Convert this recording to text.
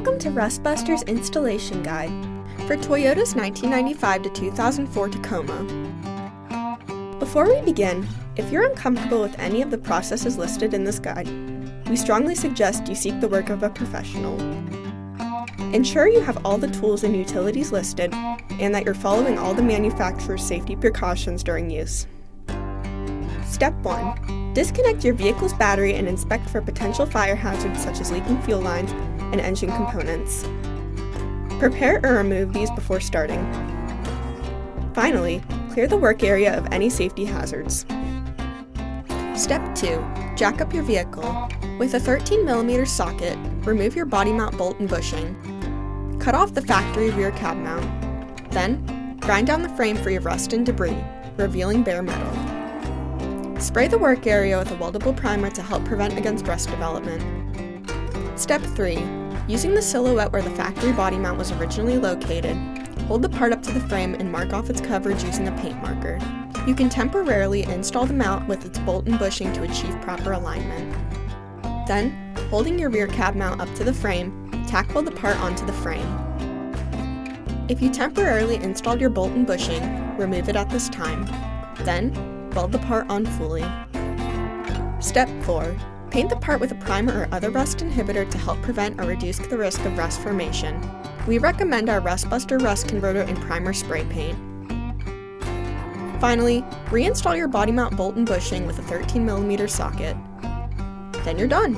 Welcome to Rustbuster's installation guide for Toyota's 1995 to 2004 Tacoma. Before we begin, if you're uncomfortable with any of the processes listed in this guide, we strongly suggest you seek the work of a professional. Ensure you have all the tools and utilities listed and that you're following all the manufacturer's safety precautions during use. Step 1. Disconnect your vehicle's battery and inspect for potential fire hazards such as leaking fuel lines and engine components. Prepare or remove these before starting. Finally, clear the work area of any safety hazards. Step 2. Jack up your vehicle. With a 13mm socket, remove your body mount bolt and bushing. Cut off the factory rear cab mount. Then, grind down the frame for your rust and debris, revealing bare metal. Spray the work area with a weldable primer to help prevent against rust development. Step 3. Using the silhouette where the factory body mount was originally located, hold the part up to the frame and mark off its coverage using a paint marker. You can temporarily install the mount with its bolt and bushing to achieve proper alignment. Then, holding your rear cab mount up to the frame, tack weld the part onto the frame. If you temporarily installed your bolt and bushing, remove it at this time. Then, weld the part on fully. Step 4. Paint the part with a primer or other rust inhibitor to help prevent or reduce the risk of rust formation. We recommend our Rustbuster Rust Converter and Primer Spray Paint. Finally, reinstall your body mount bolt and bushing with a 13mm socket. Then you're done!